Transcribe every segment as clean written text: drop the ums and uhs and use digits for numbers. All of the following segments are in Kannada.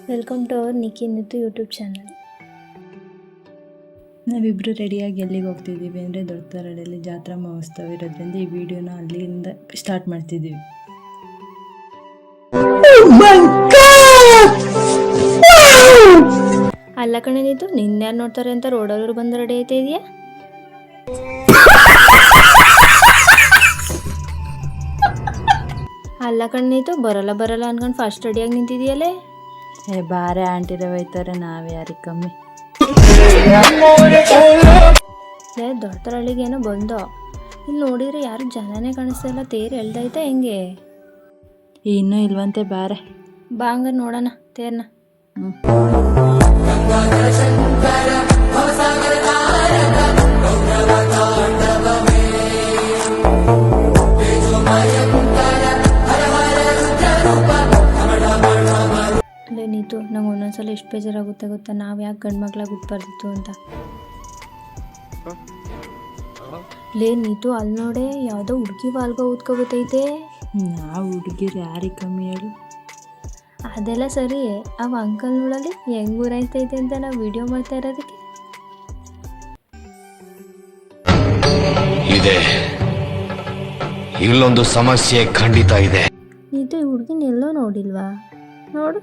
Welcome to our Nikhi Nithu YouTube channel. ನಾವಿಬ್ಬರು ರೆಡಿಯಾಗಿ ಎಲ್ಲಿಗೆ ಹೋಗ್ತಿದ್ದೀವಿ ಅಂದರೆ ದೊಡ್ಡತರಡಿಯಲ್ಲಿ ಜಾತ್ರಾ ಮಹೋತ್ಸವ ಇರೋದ್ರಿಂದ ಈ ವಿಡಿಯೋನ ಅಲ್ಲಿಂದ ಸ್ಟಾರ್ಟ್ ಮಾಡ್ತಿದ್ದೀವಿ. ಅಲ್ಲ ಕಣೆ ನೀತು, ನಿನ್ಯಾರು ನೋಡ್ತಾರೆ ಅಂತ ರೋಡಲ್ಲೂ ಬಂದು ರೆಡಿ ಆಯ್ತಾ ಇದೆಯಾ? ಅಲ್ಲ ಕಣೆ ನೀತು, ಬರಲ್ಲ ಅನ್ಕೊಂಡು ಫಸ್ಟ್ ರೆಡಿಯಾಗಿ ನಿಂತಿದೆಯಲ್ಲೇ. ಬಾರೆ ಆಂಟಿರ ಹೋಯ್ತಾರೆ, ನಾವು ಯಾರಿಗೆ ಕಮ್ಮಿ. ದೊಡ್ಡತರಳ್ಳಿಗೆ ಏನೋ ಬಂದೋ, ಇಲ್ಲಿ ನೋಡಿದ್ರೆ ಯಾರು ಜನನೇ ಕಾಣಿಸ್ತಾ ಇಲ್ಲ. ತೇರು ಎಳ್ದೈತಾ ಹೆಂಗೆ? ಇನ್ನೂ ಇಲ್ವಂತೆ, ಬಾರೆ ಬಾ ಹಂಗಾರೆ ನೋಡೋಣ ತೇರ್ನ. ಅಲ್ಲೇ ನೀತು, ನಂಗೆ ಒಂದೊಂದ್ಸಲ ಎಷ್ಟು ಬೇಜಾರಾಗುತ್ತೆ ಗೊತ್ತಾ, ನಾವು ಯಾಕೆ ಗಂಡು ಮಕ್ಳಾಗಿ ಹುಟ್ಬಾರ್ದಿತ್ತು ಅಂತ. ಲೇ ನೀತು, ಅಲ್ಲಿ ನೋಡೆ ಯಾವುದೋ ಹುಡುಗಿ ವಾಲ್ಗ ಊದ್ಕೊಬತ್ತೈತೆ. ನಾವು ಹುಡುಗಿರು ಯಾರಿಗೆ ಕಮ್ಮಿ ಹೇಳು. ಅದೆಲ್ಲ ಸರಿ, ಅವ ಅಂಕಲ್ ನೋಡಲಿ ಹೆಂಗ್ ಊರಾಯ್ತೈತೆ ಅಂತ ನಾವು ವಿಡಿಯೋ ಮಾಡ್ತಾ ಇರೋದಕ್ಕೆ. ಇದೆ ಇಲ್ಲೊಂದು ಸಮಸ್ಯೆ ಖಂಡಿತ ಇದೆ. ಇದು ಈ ಹುಡುಗಿನ ಎಲ್ಲೋ ನೋಡಿಲ್ವಾ? ನೋಡು,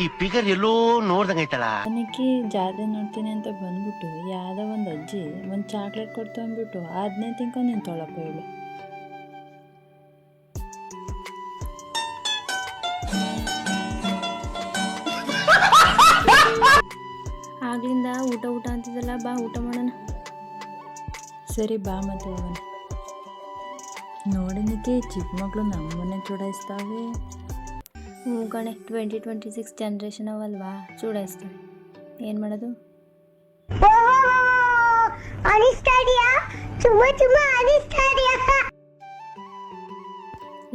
ಈ ಫಿಗರ್ ಎಲ್ಲೋ ನೋಡ್ದಂಗೈತಲ್ಲ. ನನಗೆ ಜಾತ್ರೆ ನೋಡ್ತೀನಿ ಅಂತ ಬಂದ್ಬಿಟ್ಟು ಯಾವುದೋ ಒಂದು ಅಜ್ಜಿ ಒಂದು ಚಾಕ್ಲೇಟ್ ಕೊಡ್ತು ಅಂದ್ಬಿಟ್ಟು ಅದನ್ನೇ ತಿನ್ಕೊಂಡು ನಿಂತೊಳಪ್ಪ ಹೇಳು. ಆಗ್ಲಿಂದ ಊಟ ಅಂತಿದ್ದಲ್ಲ, ಬಾ ಊಟ ಮಾಡೋಣ. ಸರಿ ಬಾ ಮತ್ತೆ ಹೋಗೋಣ. ನೋಡಿನಕ್ಕೆ ಚಿಕ್ಕ ಮಕ್ಕಳು ನಮ್ಮನ್ನೇ ಚುಡಾಯಿಸ್ತಾವೆ. ಹ್ಞೂ ಕಣೆ, 2026 ಜನ್ರೇಷನ್ ಅವಲ್ವಾ, ಚೂಡಾಯಿಸ್ತವೆ. ಏನು ಮಾಡೋದು?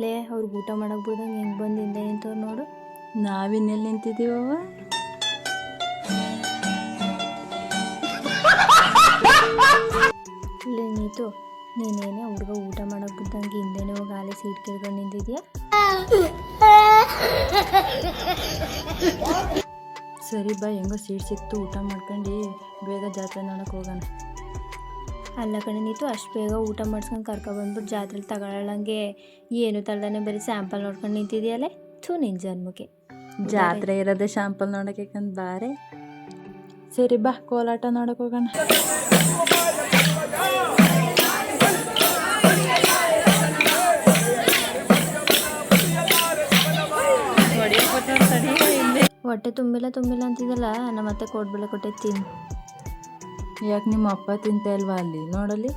ಲೇ, ಅವ್ರಿಗೆ ಊಟ ಮಾಡಕ್ ಬಿಡ್ದಂಗೆ ಹೆಂಗೆ ಬಂದು ಹಿಂದೆ ನಿಂತವ್ರು ನೋಡು. ನಾವಿನ್ನೆಲ್ಲಿ ನಿಂತಿದ್ದೀವವ? ಲೇ ನೀತು, ನೀನೇನೇ ಹುಡುಗ ಊಟ ಮಾಡಕ್ ಬಿಡ್ದಂಗೆ ಹಿಂದೆನೇ ಹೋಗಿ ಆಲೆ ಸೀಟ್ ಕೇಳ್ಕೊಂಡು ನಿಂತಿದ್ಯಾ? ಸರಿ ಬಾ, ಹೆಂಗೋ ಸೀಟ್ ಸಿಕ್ತು, ಊಟ ಮಾಡ್ಕೊಂಡು ಬೇಗ ಜಾತ್ರೆ ನೋಡಕ್ಕೆ ಹೋಗೋಣ. ಅಲ್ಲ ಕಣೆ ನೀತು, ಅಷ್ಟು ಬೇಗ ಊಟ ಮಾಡಿಸ್ಕೊಂಡು ಕರ್ಕೊಬಂದ್ಬಿಟ್ಟು ಜಾತ್ರೆಲಿ ತಗೊಳ್ಳಂಗೆ ಏನು ತಳ್ದಾನೆ ಬರೀ ಸ್ಯಾಂಪಲ್ ನೋಡ್ಕೊಂಡು ನಿಂತಿದ್ಯಲ್ಲೇ. ಥೂ ನಿನ್ನ ಜನ್ಮಕ್ಕೆ. ಜಾತ್ರೆ ಇರೋದೇ ಶಾಂಪಲ್ ನೋಡೋಕೆ ಬಾರೆ. ಸರಿ ಬಾ, ಕೋಲಾಟ ನೋಡಕ್ಕೆ ಹೋಗೋಣ. ಹೊಟ್ಟೆ ತುಂಬಿಲ್ಲ ಅಂತಿದ್ದಲ್ಲ, ನಮ್ಮ ಅತ್ತೆ ಕೋಡ್ಬೆಳೆ ಕೊಟ್ಟೈತೀನಿ. ಯಾಕೆ ನಿಮ್ಮ ಅಪ್ಪ ತಿಂತ ಇಲ್ವಾ ಅಲ್ಲಿ ನೋಡಲಿ?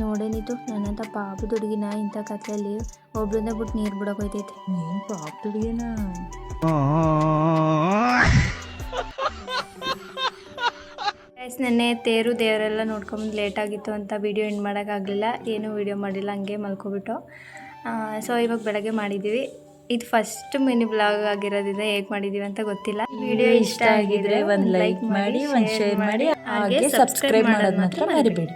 ನೋಡೇನಿತ್ತು, ನನ್ನಂತ ಪಾಪದ ಹುಡುಗಿನ ಇಂಥ ಕತ್ಲಲ್ಲಿ ಒಬ್ರಿಂದ ಬಿಟ್ಟು ನೀರು ಬಿಡೋಕೆ ಹೋಯ್ತೈತೆ. ನೀನು ಪಾಪದ ಹುಡುಗಿನ? ನೆನ್ನೆ ತೇರು ದೇವರೆಲ್ಲ ನೋಡ್ಕೊಂಬಂದು ಲೇಟಾಗಿತ್ತು ಅಂತ ವಿಡಿಯೋ ಎಂಡ್ ಮಾಡೋಕ್ಕಾಗಲಿಲ್ಲ. ಏನೂ ವಿಡಿಯೋ ಮಾಡಿಲ್ಲ, ಹಂಗೆ ಮಲ್ಕೊಬಿಟ್ಟು. ಸೊ ಇವಾಗ ಬೆಳಗ್ಗೆ ಮಾಡಿದ್ದೀವಿ. ಇದು ಫಸ್ಟ್ ಮಿನಿ ಬ್ಲಾಗ್ ಆಗಿರೋದ್ರಿಂದ ಹೇಗೆ ಮಾಡಿದ್ದೀವಿ ಅಂತ ಗೊತ್ತಿಲ್ಲ. ವಿಡಿಯೋ ಇಷ್ಟ ಆಗಿದ್ರೆ ಒಂದು ಲೈಕ್ ಮಾಡಿ, ಒಂದು ಶೇರ್ ಮಾಡಿ, ಹಾಗೆ ಸಬ್ಸ್ಕ್ರೈಬ್ ಮಾಡೋದು ಮಾತ್ರ ಮರಿಬೇಡಿ.